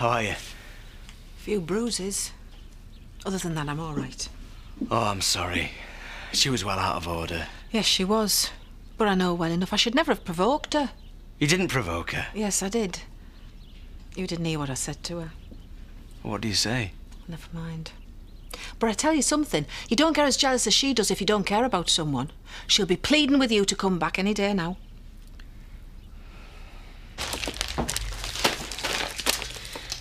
How are you? Few bruises. Other than that, I'm all right. Oh, I'm sorry. She was well out of order. Yes, she was. But I know well enough I should never have provoked her. You didn't provoke her? Yes, I did. You didn't hear what I said to her. What do you say? Never mind. But I tell you something, you don't get as jealous as she does if you don't care about someone. She'll be pleading with you to come back any day now.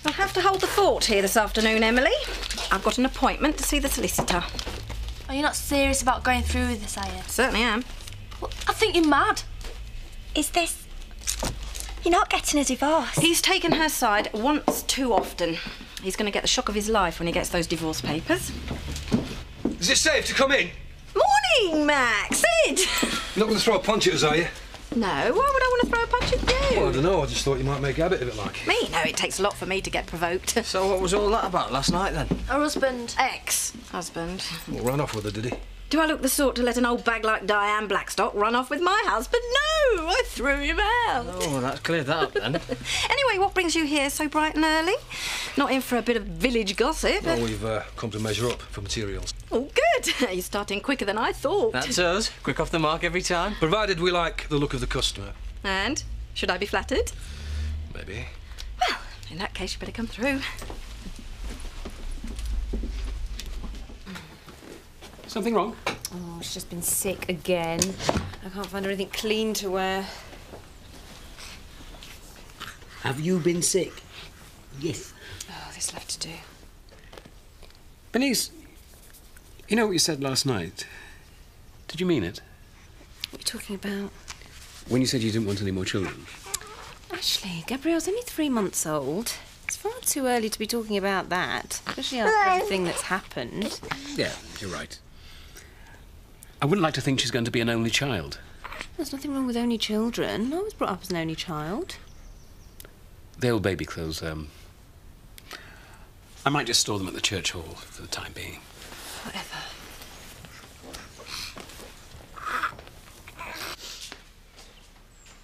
I'll have to hold the fort here this afternoon, Emily. I've got an appointment to see the solicitor. Are you not serious about going through with this, are you? Certainly am. Well, I think you're mad. Is this... You're not getting a divorce? He's taken her side once too often. He's going to get the shock of his life when he gets those divorce papers. Is it safe to come in? Morning, Max. Sid! You're not going to throw a punch at us, are you? No, why would I want to throw a punch at you? Well, I don't know. I just thought you might make a habit of it, like. Me? No, it takes a lot for me to get provoked. So what was all that about last night, then? Her husband. Ex-husband. Well, ran off with her, did he? Do I look the sort to let an old bag like Diane Blackstock run off with my husband? No, I threw him out. Oh, well, that's cleared that up, then. Anyway, what brings you here so bright and early? Not in for a bit of village gossip? Well, we've come to measure up for materials. Oh, good. You're starting quicker than I thought. That's us. Quick off the mark every time. Provided we like the look of the customer. And? Should I be flattered? Maybe. Well, in that case, you better come through. Something wrong? Oh, she's just been sick again. I can't find her anything clean to wear. Have you been sick? Yes. Oh, this left to do. Bernice, you know what you said last night? Did you mean it? What are you talking about? When you said you didn't want any more children. Ashley, Gabrielle's only 3 months old. It's far too early to be talking about that, especially after everything that's happened. Yeah, you're right. I wouldn't like to think she's going to be an only child. There's nothing wrong with only children. I was brought up as an only child. The old baby clothes, I might just store them at the church hall for the time being. Whatever.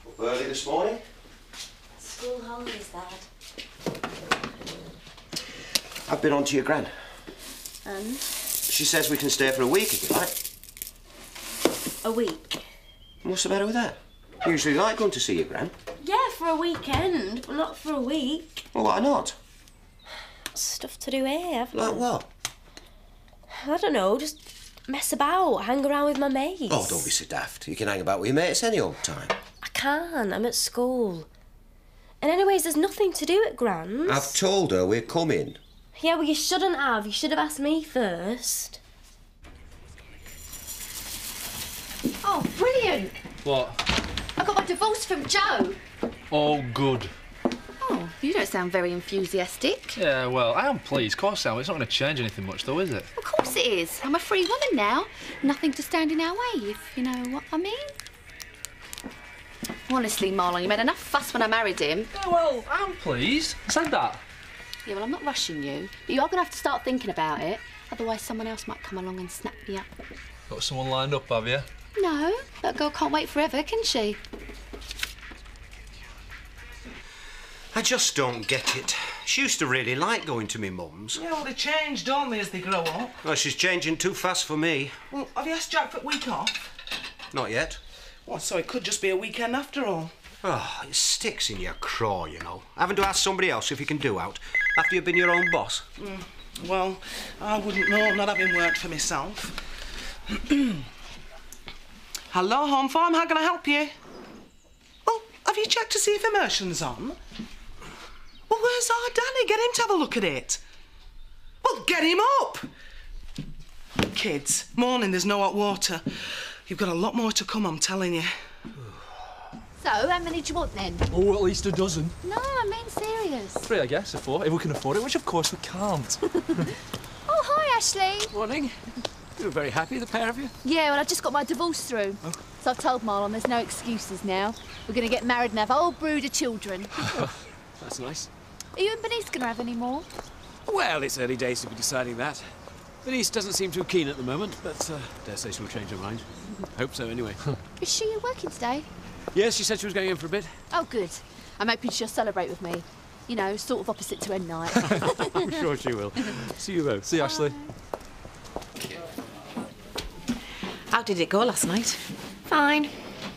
Up early this morning? School holidays, Dad. I've been on to your gran. And? She says we can stay for a week if you like. A week? What's the matter with that? You usually like going to see your gran. Yeah, for a weekend, but not for a week. Well, why not? Stuff to do here, haven't Like what? I don't know, just mess about, hang around with my mates. Oh, don't be so daft. You can hang about with your mates any old time. I can't, I'm at school. And anyways, there's nothing to do at Gran's. I've told her we're coming. Yeah, well, you shouldn't have. You should have asked me first. Oh, brilliant. What? I got my divorce from Joe. Oh, good. Oh, you don't sound very enthusiastic. Yeah, well, I am pleased. Of course I am. It's not going to change anything much, though, is it? Of course it is. I'm a free woman now. Nothing to stand in our way, if you know what I mean. Honestly, Marlon, you made enough fuss when I married him. Yeah, well, I'm pleased. I said that. Yeah, well, I'm not rushing you, but you are going to have to start thinking about it. Otherwise, someone else might come along and snap me up. Got someone lined up, have you? No, that girl can't wait forever, can she? I just don't get it. She used to really like going to me mum's. Yeah, well, they change, don't they, as they grow up? Well, she's changing too fast for me. Well, have you asked Jack for a week off? Not yet. Well, so it could just be a weekend after all. Oh, it sticks in your craw, you know. Having to ask somebody else if you can do out after you've been your own boss. Well, I wouldn't know, not having worked for myself. Hello, Home Farm, how can I help you? Well, have you checked to see if immersion's on? Well, where's our Danny? Get him to have a look at it. Well, get him up! Kids, morning, there's no hot water. You've got a lot more to come, I'm telling you. So, how many do you want then? Oh, at least a dozen. No, I mean serious. 3, I guess, or 4, if we can afford it, which of course we can't. Oh, hi, Ashley. Morning. You were very happy, the pair of you? Yeah, well, I just got my divorce through. Oh. So I've told Marlon there's no excuses now. We're going to get married and have a whole brood of children. That's nice. Are you and Bernice going to have any more? Well, it's early days to be deciding that. Bernice doesn't seem too keen at the moment, but dare say she'll change her mind. Hope so, anyway. Is she working today? Yes, she said she was going in for a bit. Oh, good. I'm hoping she'll celebrate with me. You know, sort of opposite to end night. I'm sure she will. See you both. See you, Ashley. How did it go last night? Fine.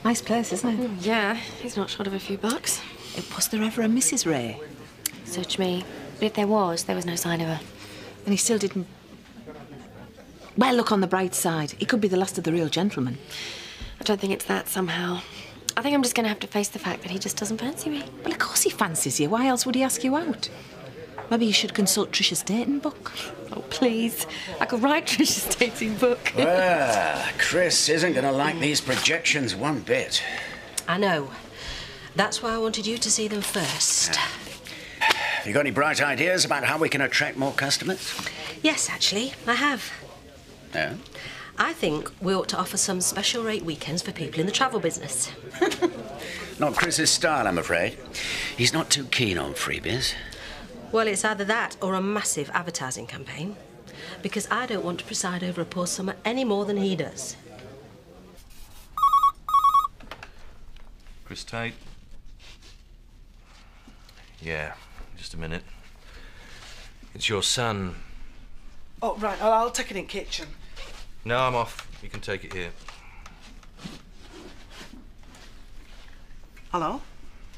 Nice place, isn't it? Yeah, he's not short of a few bucks. Was there ever a Mrs. Ray? Search me. But if there was no sign of her. And he still didn't... Well, look on the bright side. He could be the last of the real gentlemen. I don't think it's that somehow. I think I'm just going to have to face the fact that he just doesn't fancy me. Well, of course he fancies you. Why else would he ask you out? Maybe you should consult Tricia's dating book. Oh, please. I could write Tricia's dating book. Well, Chris isn't going to like these projections one bit. I know. That's why I wanted you to see them first. Have you got any bright ideas about how we can attract more customers? Yes, actually, I have. Yeah? I think we ought to offer some special rate weekends for people in the travel business. Not Chris's style, I'm afraid. He's not too keen on freebies. Well, it's either that or a massive advertising campaign. Because I don't want to preside over a poor summer any more than he does. Chris Tate. Yeah, just a minute. It's your son. Oh, right. I'll take it in kitchen. No, I'm off. You can take it here. Hello?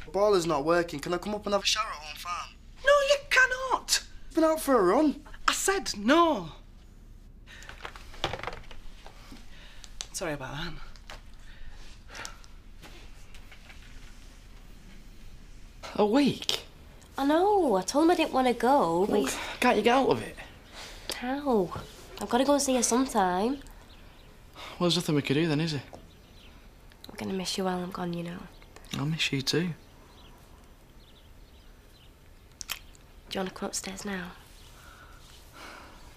The boiler's not working. Can I come up and have a shower at home farm? No, you cannot. Been out for a run. I said no. Sorry about that. A week? I know. I told him I didn't want to go, but he's... Can't you get out of it? How? I've got to go and see her sometime. Well, there's nothing we could do then, is it? I'm going to miss you while I'm gone, you know. I'll miss you too. Do you want to come upstairs now?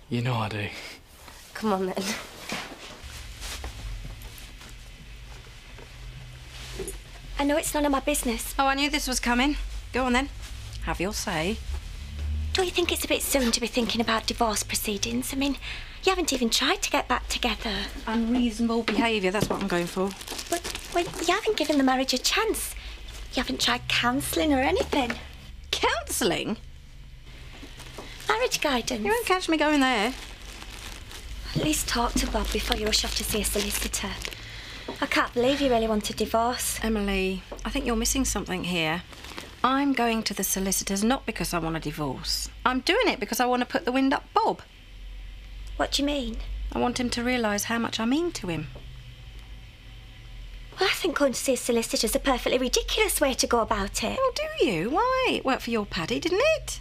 You know I do. Come on, then. I know it's none of my business. Oh, I knew this was coming. Go on, then. Have your say. Don't you think it's a bit soon to be thinking about divorce proceedings? I mean, you haven't even tried to get back together. Unreasonable behaviour, that's what I'm going for. But, well, you haven't given the marriage a chance. You haven't tried counselling or anything. Counselling? Marriage guidance. You won't catch me going there. At least talk to Bob before you rush off to see a solicitor. I can't believe you really want a divorce. Emily, I think you're missing something here. I'm going to the solicitors not because I want a divorce. I'm doing it because I want to put the wind up Bob. What do you mean? I want him to realise how much I mean to him. Well, I think going to see a solicitor is a perfectly ridiculous way to go about it. Oh, do you? Why? It worked for your Paddy, didn't it?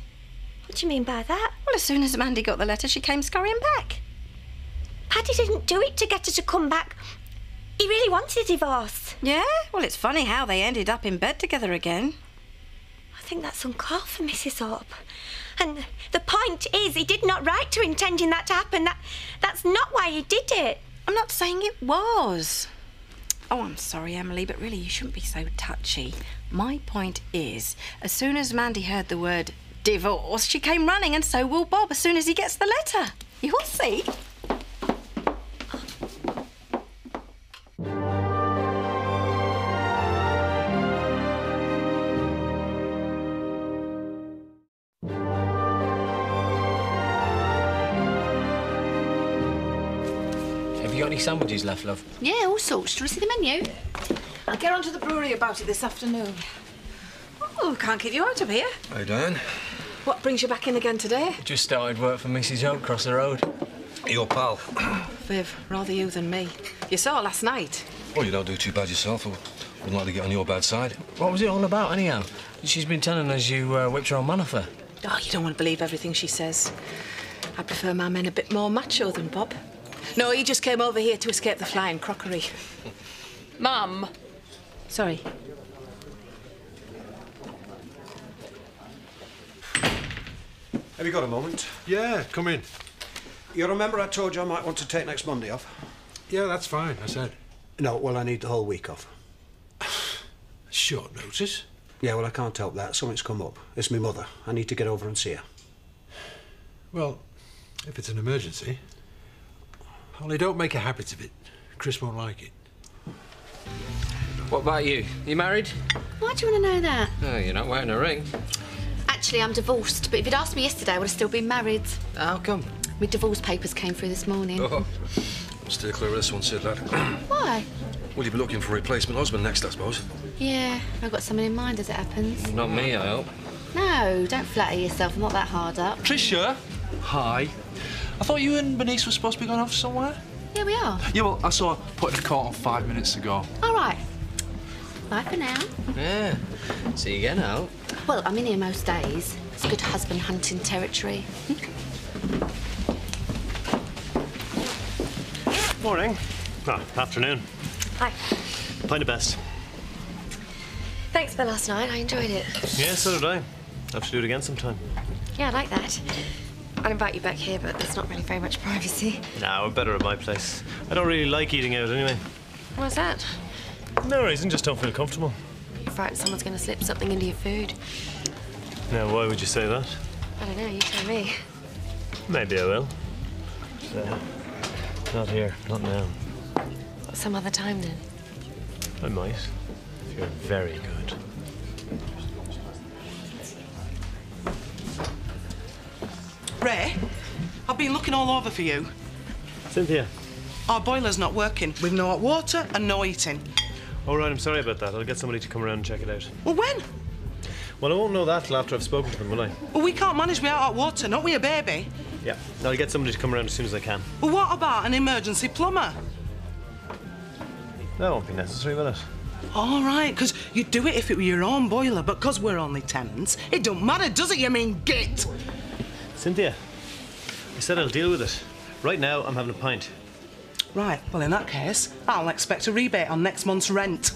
What do you mean by that? Well, as soon as Mandy got the letter, she came scurrying back. Paddy didn't do it to get her to come back. He really wanted a divorce. Yeah? Well, it's funny how they ended up in bed together again. I think that's uncalled for, Mrs. Hope. And the point is, he did not write to intending that to happen. That's not why he did it. I'm not saying it was. Oh, I'm sorry, Emily, but really, you shouldn't be so touchy. My point is, as soon as Mandy heard the word divorce, she came running, and so will Bob as soon as he gets the letter. You'll see. Have you got any sandwiches left, love? Yeah, all sorts. Do you want to see the menu? I'll get on to the brewery about it this afternoon. Oh, can't keep you out of here. Hey, Dan. What brings you back in again today? Just started work for Mrs. Hope across the road. Your pal. Viv, rather you than me. You saw last night. Well, you don't do too bad yourself. I wouldn't like to get on your bad side. What was it all about, anyhow? She's been telling us you whipped her on man off her. Oh, you don't want to believe everything she says. I prefer my men a bit more macho than Bob. No, he just came over here to escape the flying crockery. Mum. Sorry. Have you got a moment? Yeah, come in. You remember I told you I might want to take next Monday off? Yeah, that's fine, I said. No, well, I need the whole week off. Short notice. Yeah, well, I can't help that. Something's come up. It's my mother. I need to get over and see her. Well, if it's an emergency. Only don't make a habit of it. Chris won't like it. What about you? You married? Why do you want to know that? Oh, you're not wearing a ring. Actually, I'm divorced, but if you'd asked me yesterday, I would have still been married. How come? My divorce papers came through this morning. Oh, I'll steer clear of this one, said lad. Why? Well, you'll be looking for a replacement husband next, I suppose. Yeah, I've got someone in mind as it happens. Not me, I hope. No, don't flatter yourself. I'm not that hard up. Tricia? Hi. I thought you and Bernice were supposed to be going off somewhere. Yeah, we are. Yeah, well, I saw her putting the coat on 5 minutes ago. All right. Bye for now. Yeah. See you again out. Well, I'm in here most days. It's good husband hunting territory. Morning. Ah, afternoon. Hi. Pint of best. Thanks for last night. I enjoyed it. Yeah, so did I. Have to do it again sometime. Yeah, I like that. I'd invite you back here, but there's not really very much privacy. No, we're better at my place. I don't really like eating out anyway. What's that? No reason, just don't feel comfortable. You're frightened someone's going to slip something into your food. Now, why would you say that? I don't know, you tell me. Maybe I will. Not here, not now. Some other time, then. I might, if you're very good. Ray, I've been looking all over for you. Cynthia. Our boiler's not working. We've no hot water and no heating. All right, I'm sorry about that. I'll get somebody to come around and check it out. Well, when? Well, I won't know that till after I've spoken to them, will I? Well, we can't manage without hot water, not with a baby. Yeah. I'll get somebody to come around as soon as I can. Well, what about an emergency plumber? That won't be necessary, will it? All right, because you'd do it if it were your own boiler, but because we're only tenants, it don't matter, does it, you mean git? Cynthia, I said I'll deal with it. Right now, I'm having a pint. Right, well, in that case, I'll expect a rebate on next month's rent.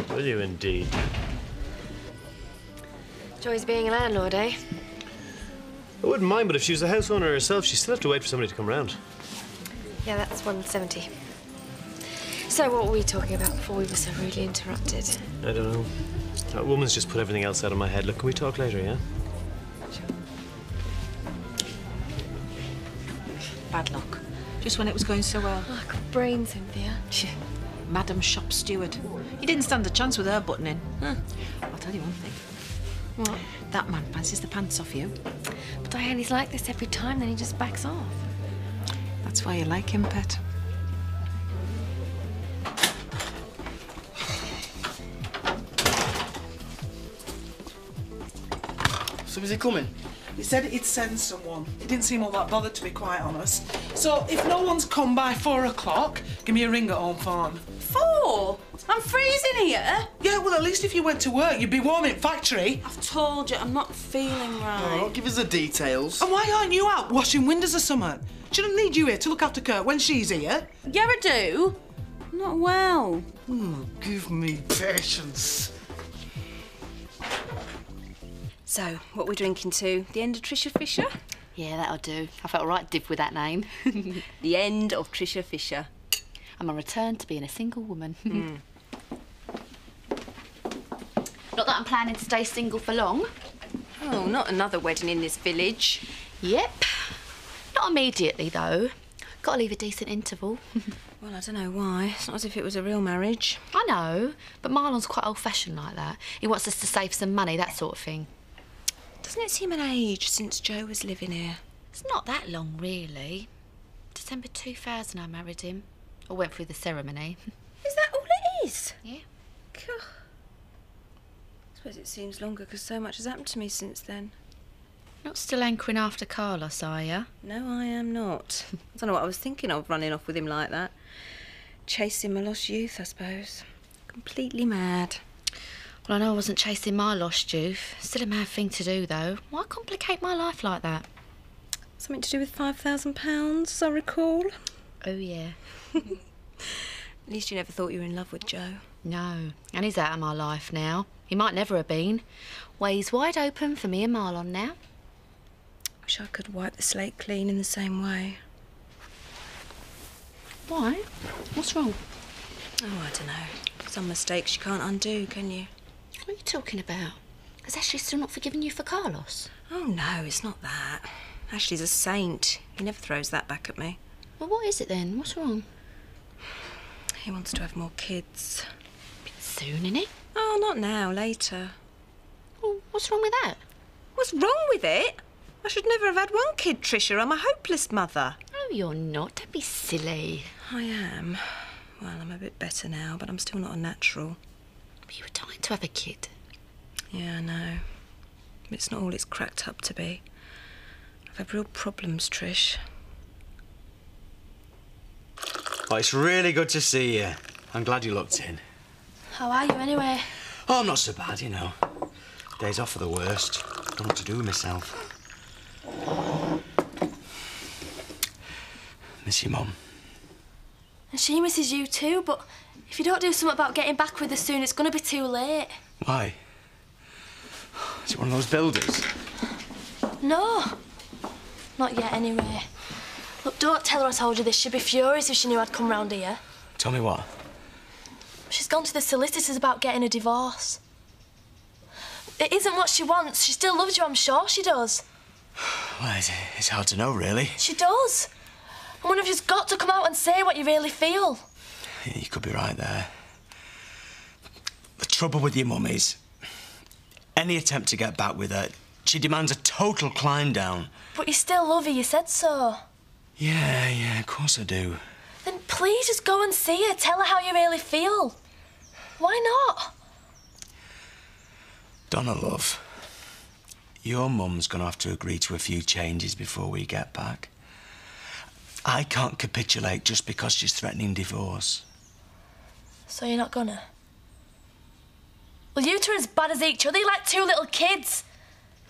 Will you indeed? Joys being a landlord, eh? I wouldn't mind, but if she was the house owner herself, she'd still have to wait for somebody to come round. Yeah, that's 170. So what were we talking about before we were so rudely interrupted? I don't know. That woman's just put everything else out of my head. Look, can we talk later, yeah? Bad luck. Just when it was going so well. Oh, I got brains, Cynthia. Madam Shop Steward. You didn't stand a chance with her butting in. Huh. I'll tell you one thing. What? That man fancies the pants off you. But Diane, he's like this every time, then he just backs off. That's why you like him, pet. So is he coming? He said he'd send someone. He didn't seem all that bothered, to be quite honest. So if no one's come by 4 o'clock, give me a ring at home farm. 4? I'm freezing here. Yeah, well, at least if you went to work, you'd be warm in factory. I've told you, I'm not feeling right. Oh, give us the details. And why aren't you out washing windows or something? Shouldn't need you here to look after Kurt when she's here. Yeah, I do. Not well. Give me patience. So, what we're drinking to? The end of Trisha Fisher? Yeah, that'll do. I felt right div with that name. The end of Trisha Fisher. I'm on return to being a single woman. Not that I'm planning to stay single for long. Oh, not another wedding in this village. Yep. Not immediately, though. Got to leave a decent interval. Well, I don't know why. It's not as if it was a real marriage. I know, but Marlon's quite old-fashioned like that. He wants us to save some money, that sort of thing. Doesn't it seem an age since Joe was living here? It's not that long, really. December 2000 I married him. Or went through the ceremony. Is that all it is? Yeah. God. I suppose it seems longer because so much has happened to me since then. Not still hankering after Carlos, are you? No, I am not. I don't know what I was thinking of, running off with him like that. Chasing my lost youth, I suppose. Completely mad. Well, I know I wasn't chasing my lost youth. Still a mad thing to do, though. Why complicate my life like that? Something to do with £5,000, as I recall. Oh, yeah. At least you never thought you were in love with Joe. No, and he's out of my life now. He might never have been. Way's wide open for me and Marlon now. Wish I could wipe the slate clean in the same way. Why? What's wrong? Oh, I don't know. Some mistakes you can't undo, can you? What are you talking about? Has Ashley still not forgiven you for Carlos? Oh, no, it's not that. Ashley's a saint. He never throws that back at me. Well, what is it then? What's wrong? He wants to have more kids. Bit soon, innit? Oh, not now, later. Well, what's wrong with that? What's wrong with it? I should never have had one kid, Tricia. I'm a hopeless mother. No, you're not. Don't be silly. I am. Well, I'm a bit better now, but I'm still not a natural. But you were dying to have a kid. Yeah, I know. It's not all it's cracked up to be. I've had real problems, Trish. Oh, it's really good to see you. I'm glad you looked in. How are you anyway? Oh, I'm not so bad, you know. Days off are the worst. Don't know what to do with myself. Miss your mum. And she misses you too, but if you don't do something about getting back with her soon, it's going to be too late. Why? Is it one of those builders? No. Not yet, anyway. Look, don't tell her I told you this. She'd be furious if she knew I'd come round here. Tell me what? She's gone to the solicitors about getting a divorce. It isn't what she wants. She still loves you, I'm sure she does. Well, it's hard to know, really. She does. And one of you's got to come out and say what you really feel. Yeah, you could be right there. The trouble with your mum is, any attempt to get back with her, she demands a total climb down. But you still love her, you said so. Yeah, of course I do. Then please just go and see her. Tell her how you really feel. Why not? Donna, love, your mum's going to have to agree to a few changes before we get back. I can't capitulate just because she's threatening divorce. So you're not gonna? Well, you two are as bad as each other. You're like two little kids.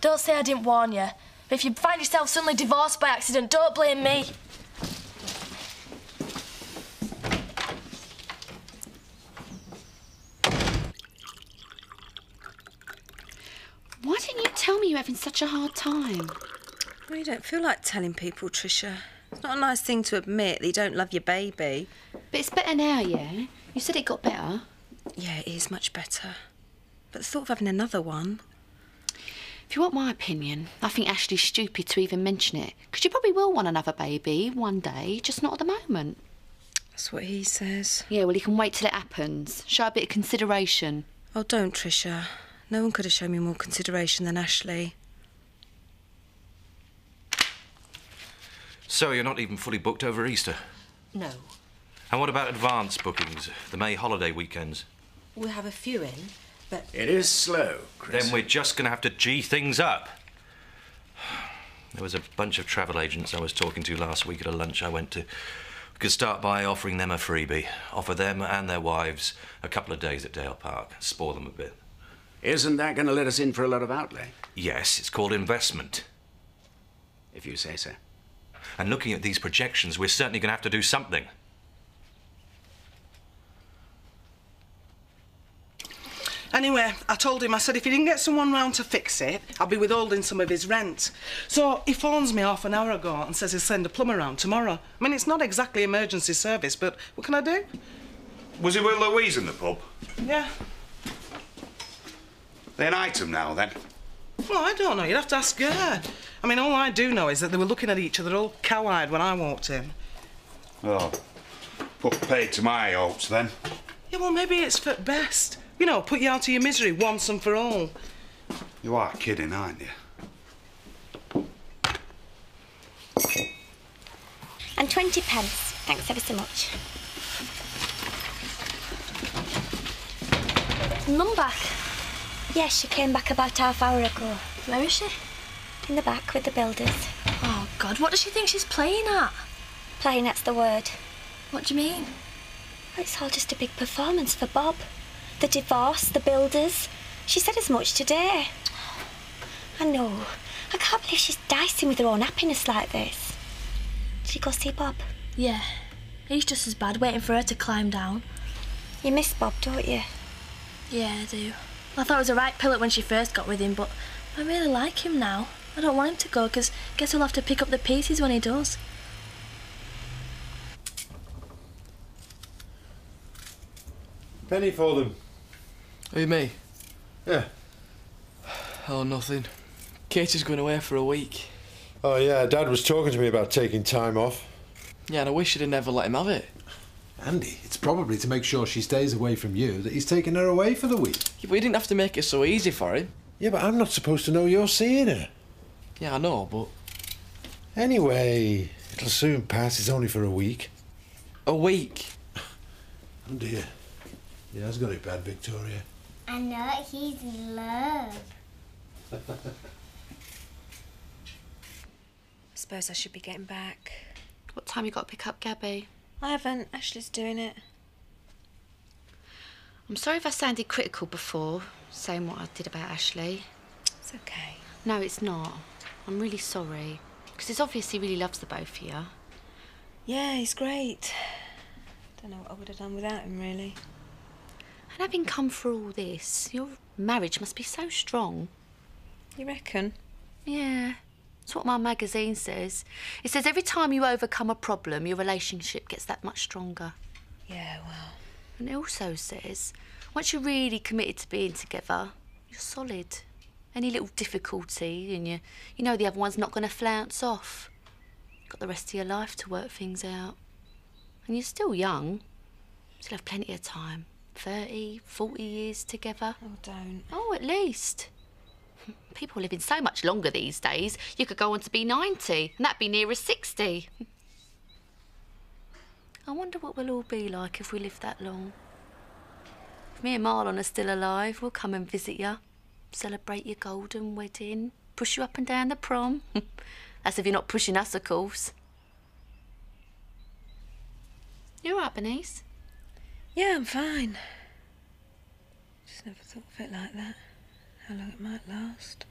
Don't say I didn't warn you. But if you find yourself suddenly divorced by accident, don't blame me. Why didn't you tell me you're having such a hard time? Well, you don't feel like telling people, Tricia. It's not a nice thing to admit that you don't love your baby. But it's better now, yeah? You said it got better. Yeah, it is much better. But the thought of having another one... If you want my opinion, I think Ashley's stupid to even mention it. Because you probably will want another baby one day, just not at the moment. That's what he says. Yeah, well, you can wait till it happens. Show a bit of consideration. Oh, don't, Tricia. No one could have shown me more consideration than Ashley. So you're not even fully booked over Easter? No. And what about advance bookings, the May holiday weekends? We have a few in, but... It is slow, Chris. Then we're just going to have to G things up. There was a bunch of travel agents I was talking to last week at a lunch I went to. We could start by offering them a freebie. Offer them and their wives a couple of days at Dale Park. Spoil them a bit. Isn't that going to let us in for a lot of outlay? Yes, it's called investment. If you say so. And looking at these projections, we're certainly going to have to do something. Anyway, I told him, I said, if he didn't get someone round to fix it, I'll be withholding some of his rent. So he phones me half an hour ago and says he'll send a plumber round tomorrow. I mean, it's not exactly emergency service, but what can I do? Was it with Louise in the pub? Yeah. They an item now, then? Well, I don't know. You'd have to ask her. I mean, all I do know is that they were looking at each other all cow-eyed when I walked in. Oh, put paid to my hopes, then. Yeah, well, maybe it's for best. You know, put you out of your misery once and for all. You are kidding, aren't you? And 20 pence. Thanks ever so much. Mum back? Yes, she came back about half hour ago. Where is she? In the back with the builders. Oh, God, what does she think she's playing at? Playing, that's the word. What do you mean? Well, it's all just a big performance for Bob. The divorce, the builders. She said as much today. I know. I can't believe she's dicing with her own happiness like this. Did you go see Bob? Yeah. He's just as bad, waiting for her to climb down. You miss Bob, don't you? Yeah, I do. I thought it was a right pillow when she first got with him, but I really like him now. I don't want him to go, because guess he'll have to pick up the pieces when he does. Penny for them. Who, me? Yeah. Oh, nothing. Katie's going away for a week. Oh, yeah, Dad was talking to me about taking time off. Yeah, and I wish I'd never let him have it. Andy, it's probably to make sure she stays away from you that he's taking her away for the week. Yeah, but he didn't have to make it so easy for him. Yeah, but I'm not supposed to know you're seeing her. Yeah, I know, but... Anyway, it'll soon pass. It's only for a week. A week? Oh, dear. He has got it bad, Victoria. I know, he's in love. I suppose I should be getting back. What time you got to pick up Gabby? I haven't. Ashley's doing it. I'm sorry if I sounded critical before, saying what I did about Ashley. It's okay. No, it's not. I'm really sorry. Because it's obvious he really loves the both of you. Yeah, he's great. Don't know what I would have done without him, really. And having come through all this, your marriage must be so strong. You reckon? Yeah. That's what my magazine says. It says every time you overcome a problem, your relationship gets that much stronger. Yeah, well... And it also says, once you're really committed to being together, you're solid. Any little difficulty and you know the other one's not going to flounce off. You've got the rest of your life to work things out. And you're still young. Still have plenty of time. 30, 40 years together. Oh, don't. Oh, at least. People are living so much longer these days. You could go on to be 90, and that'd be nearer 60. I wonder what we'll all be like if we live that long. If me and Marlon are still alive, we'll come and visit you, celebrate your golden wedding, push you up and down the prom. That's if you're not pushing us, of course. You all right, Bernice? Yeah, I'm fine. Just never thought of it like that. How long it might last.